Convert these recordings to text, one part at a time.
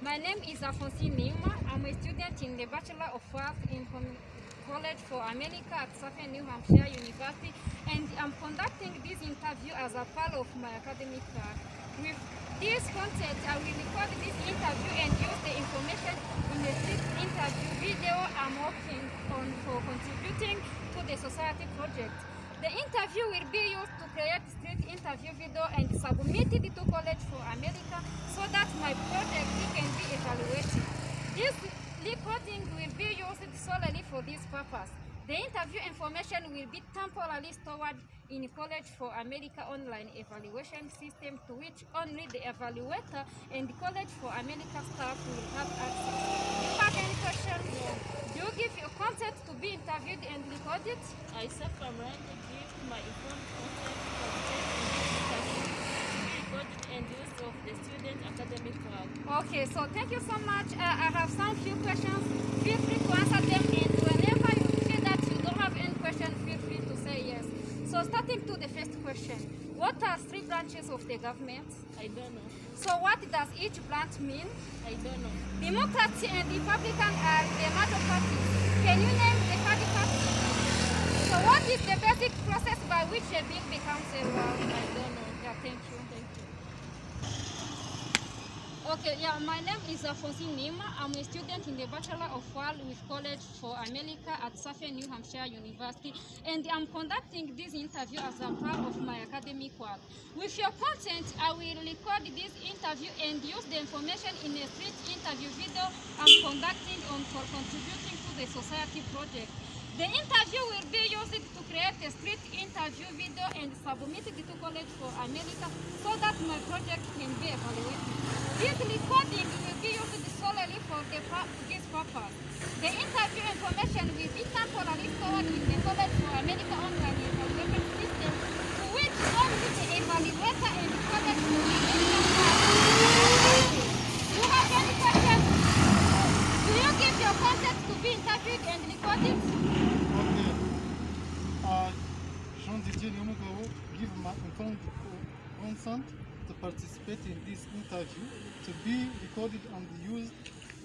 My name is Alphonsine Nima. I'm a student in the Bachelor of Arts in College for America at Southern New Hampshire University, and I'm conducting this interview as a part of my academic work. With this content, I will record this interview and use the information in the interview video I'm working on for contributing to the society project. The interview will be used to create street interview video and submit it to College for America so that my project can be evaluated. This recording will be used solely for this purpose. The interview information will be temporarily stored in College for America online evaluation system to which only the evaluator and the College for America staff will have access. Do you have any questions? Do you give your consent to be interviewed and recorded? I self-permanently give my informed consent for the interview, recorded and use of the student academic work. Okay, so thank you so much. I have some few questions. Feel free to answer them, and whenever you feel that you don't have any question, feel free to say yes. So starting to the first question, what are three branches of the government? I don't know. So what does each branch mean? I don't know. Democrats and Republican are the major parties. Can you name the third party? So what is the basic process by which a bill becomes a law? I don't know. Yeah, thank you. Thank you. Okay, yeah, my name is Alphonsine Nima. I'm a student in the Bachelor of Arts with College for America at Southern New Hampshire University, and I'm conducting this interview as a part of my academic work. With your consent, I will record this interview and use the information in a street interview video I'm conducting for contributing to the society project. The interview will be used to create a street interview video and submit it to College for America so that my project can be evaluated. This recording will be used solely for this purpose. The interview information will be temporarily stored in the College for America online evaluation system to which only the evaluator and the College for America staff. Do you have any questions? Do you give your consent to be interviewed and recorded? Jean Didier Nyamugabo give my informed consent to participate in this interview to be recorded and used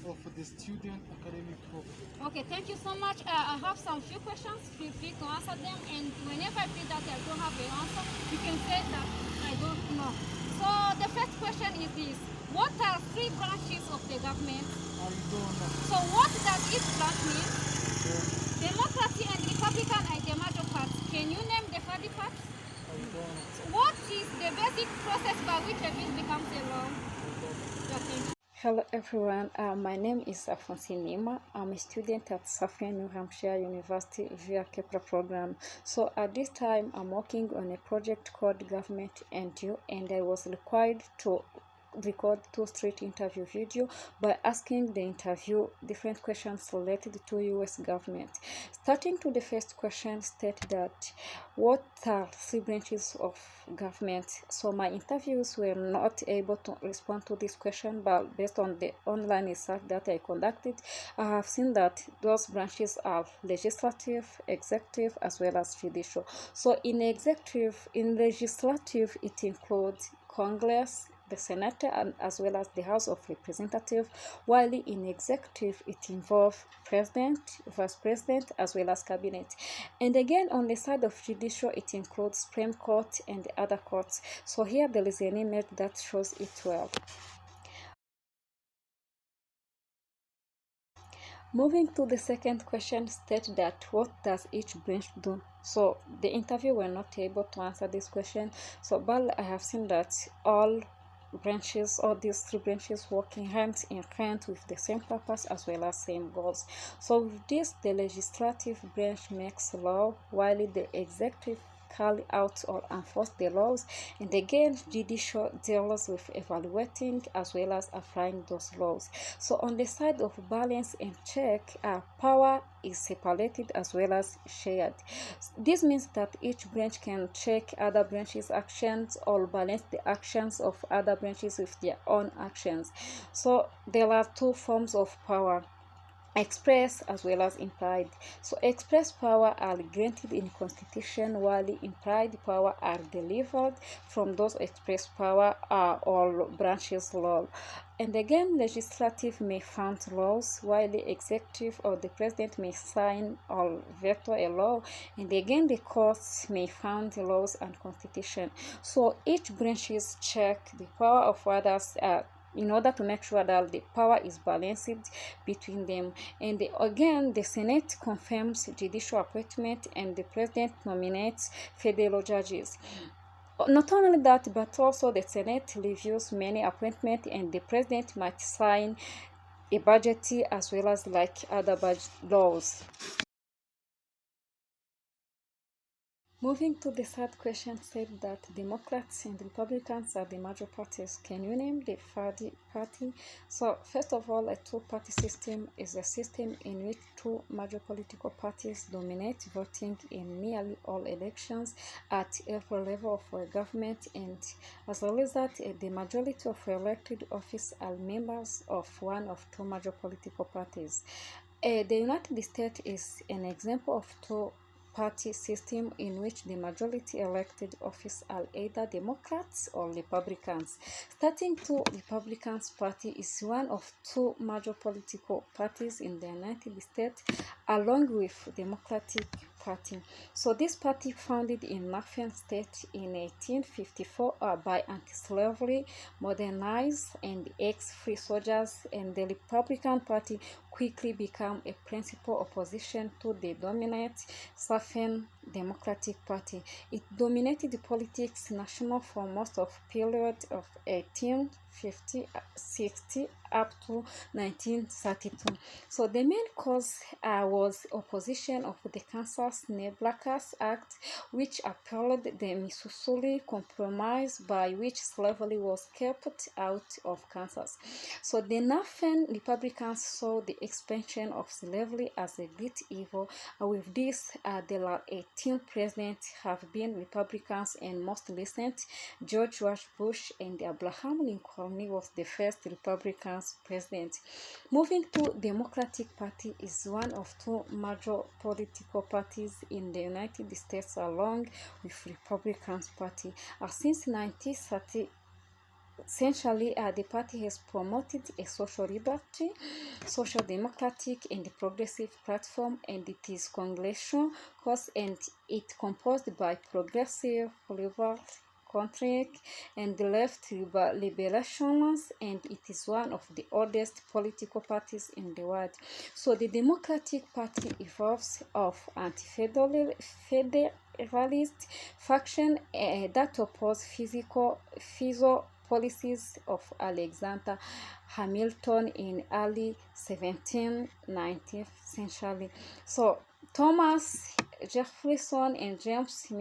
of the student academic program. Okay, thank you so much. I have some few questions. Feel free to answer them, and whenever I feel that I don't have the answer, you can say that I don't know. So the first question is this: what are three branches of the government? I don't know. So what does each branch mean? Yeah, Democracy and Republican are the major parts. Can you name the third part? I don't know. What is the basic process by which a bill becomes a law? Yeah, thank you. Hello everyone, my name is Alphonsine Nima. I'm a student at Southern New Hampshire University via Kepler program. So at this time, I'm working on a project called Government and You, and I was required to record two street interview video by asking the interview different questions related to US government. Starting to the first question state that what are three branches of government. So my interviews were not able to respond to this question, but based on the online research that I conducted, I have seen that those branches are legislative, executive, as well as judicial. So in legislative, it includes Congress, the Senate, and as well as the House of Representatives, while in executive it involves president, vice president, as well as cabinet. And again, on the side of judicial, it includes Supreme Court and other courts. So here there is an image that shows it well. Moving to the second question, state that what does each branch do? So the interview were not able to answer this question. So but I have seen that all branches, all these three branches working hand in hand with the same purpose as well as same goals. So with this, the legislative branch makes law, while the executive carry out or enforce the laws, and again judicial deals with evaluating as well as applying those laws. So on the side of balance and check, power is separated as well as shared. This means that each branch can check other branches' actions or balance the actions of other branches with their own actions. So there are two forms of power. express as well as implied. So express power are granted in constitution, while implied power are delivered from those express power are all branches law. And again, legislative may fund laws, while the executive or the president may sign or veto a law. And again, the courts may fund laws and constitution. So each branches check the power of others in order to make sure that the power is balanced between them. And again, the Senate confirms judicial appointment and the President nominates federal judges. Not only that, but also the Senate reviews many appointments and the President might sign a budget as well as like other budget laws. Moving to the third question, said that Democrats and Republicans are the major parties. Can you name the third party? So first of all, a two-party system is a system in which two major political parties dominate voting in nearly all elections at every level of a government, and as a result, the majority of elected office are members of one of two major political parties. The United States is an example of two-party system in which the majority elected office are either Democrats or Republicans. Starting to Republicans Party is one of two major political parties in the United States, along with Democratic Party. So this party, founded in Northern State in 1854 by anti-slavery, modernized and ex-free soldiers, and the Republican Party quickly became a principal opposition to the dominant Southern Democratic Party. It dominated the politics national for most of period of 1850-60 up to 1932. So the main cause was opposition of the Kansas Nebraska Act, which upheld the Missouri Compromise, by which slavery was kept out of Kansas. So the Northern Republicans saw the expansion of slavery as a great evil. With this, the last 18 presidents have been Republicans, and most recent, George W. Bush and Abraham Lincoln was the first Republican president. Moving to Democratic Party is one of two major political parties in the United States, along with Republican Party. Since 1930, essentially, the party has promoted a social liberty, social democratic, and progressive platform, and it is congressional cause, and it composed by progressive, liberal, Catholic, and left liberals, and it is one of the oldest political parties in the world. So the Democratic Party evolves of anti-federalist faction that oppose physical policies of Alexander Hamilton in early 19th century. So Thomas Jefferson and James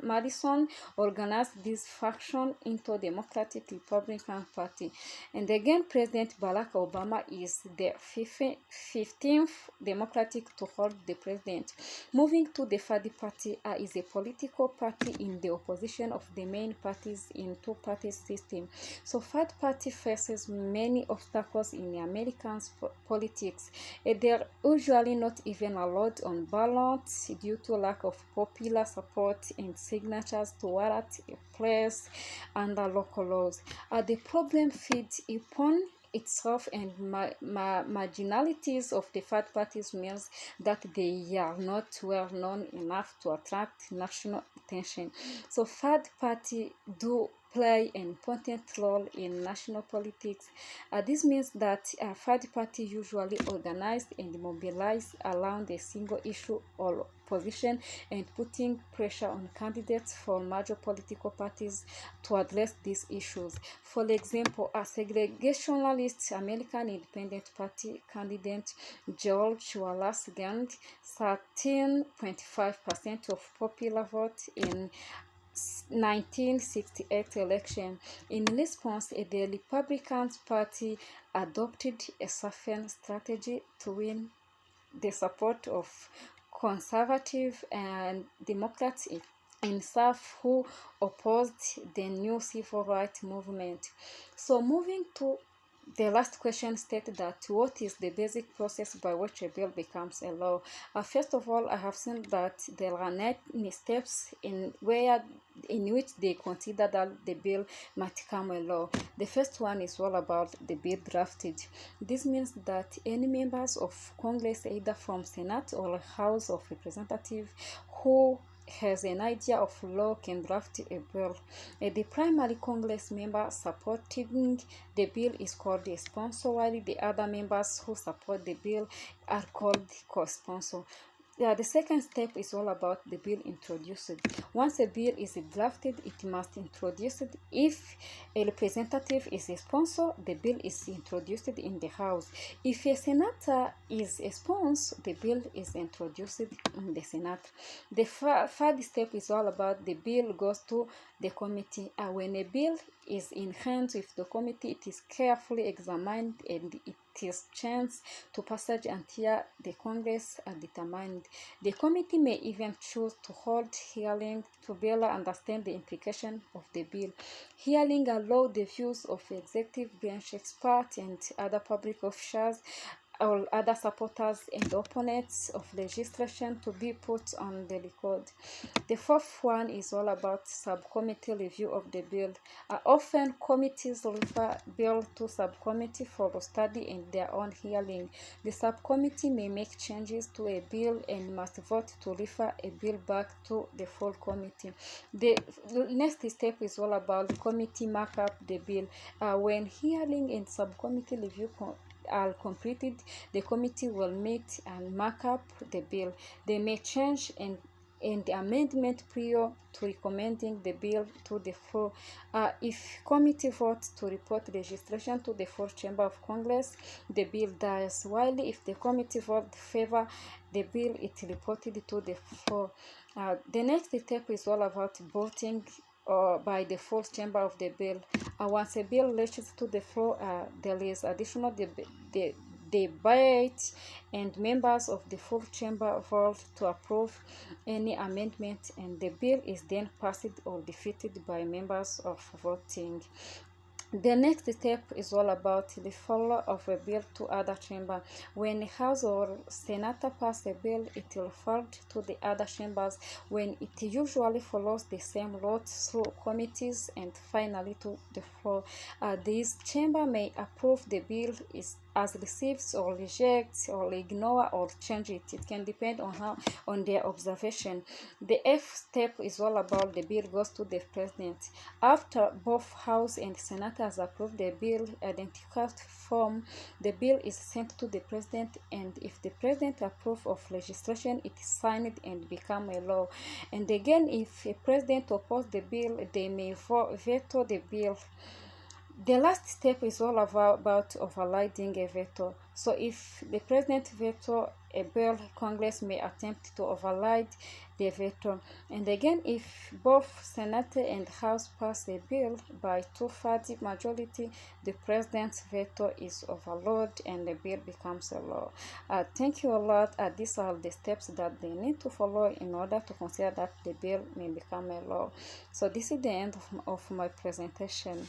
Madison organized this faction into Democratic Republican Party. And again, President Barack Obama is the 15th Democratic to hold the president. Moving to the third party is a political party in the opposition of the main parties in two-party system. So third party faces many obstacles in the American politics. They're usually not even allowed on ballot due to lack of popular support and signatures to warrant a place under local laws. The problem feeds upon itself, and marginalities of the third parties means that they are not well known enough to attract national attention. So third party do play an important role in national politics. This means that a third party usually organized and mobilized around a single issue or position, and putting pressure on candidates for major political parties to address these issues. For example, a segregationalist American Independent Party candidate George Wallace gained 13.5% of popular vote in 1968 election. In response, the Republican Party adopted a Southern strategy to win the support of conservative and Democrats in South who opposed the new civil rights movement. So moving to The last question stated that what is the basic process by which a bill becomes a law? First of all, I have seen that there are 9 steps in which they consider that the bill might become a law. The first one is all about the bill drafted. This means that any members of Congress, either from Senate or House of Representatives, who has an idea of law can draft a bill. The primary Congress member supporting the bill is called a sponsor, while the other members who support the bill are called co-sponsor. The second step is all about the bill introduced. Once a bill is drafted, it must introduce it. If a representative is a sponsor, the bill is introduced in the House. If a senator is a sponsor, the bill is introduced in the Senate. The third step is all about the bill goes to the committee. When a bill is in hands with the committee, it is carefully examined and it is chance to passage until the Congress are determined. The committee may even choose to hold hearing to better understand the implication of the bill. Hearing allow the views of executive branch experts and other public officials or other supporters and opponents of legislation to be put on the record. The fourth one is all about subcommittee review of the bill. Often committees refer bill to subcommittee for study and their own hearing. The subcommittee may make changes to a bill and must vote to refer a bill back to the full committee. The next step is all about committee markup the bill. When hearing and subcommittee review are completed, the committee will meet and mark up the bill. They may change and the amendment prior to recommending the bill to the floor. If committee votes to report registration to the full chamber of Congress, the bill dies, while if the committee votes favor the bill, it reported to the floor. The next step is all about voting by the full chamber of the bill. Once a bill reaches to the floor, there is additional debate and members of the full chamber vote to approve any amendment, and the bill is then passed or defeated by members of voting. The next step is all about the follow of a bill to other chamber. When a House or Senator pass a bill, it will fall to the other chambers, when it usually follows the same route through committees and finally to the floor. This chamber may approve the bill as receives or rejects or ignore or change it. It can depend on their observation. The F step is all about the bill goes to the president. After both House and Senators approve the bill identical form, the bill is sent to the president, and if the president approves of legislation, it is signed and become a law. And again, if a president opposes the bill, they may veto the bill. The last step is all about overriding a veto. So if the president veto a bill, Congress may attempt to override the veto. And again, if both Senate and House pass a bill by 2/3 majority, the president's veto is overruled and the bill becomes a law. Thank you a lot. These are the steps that they need to follow in order to consider that the bill may become a law. So this is the end of my presentation.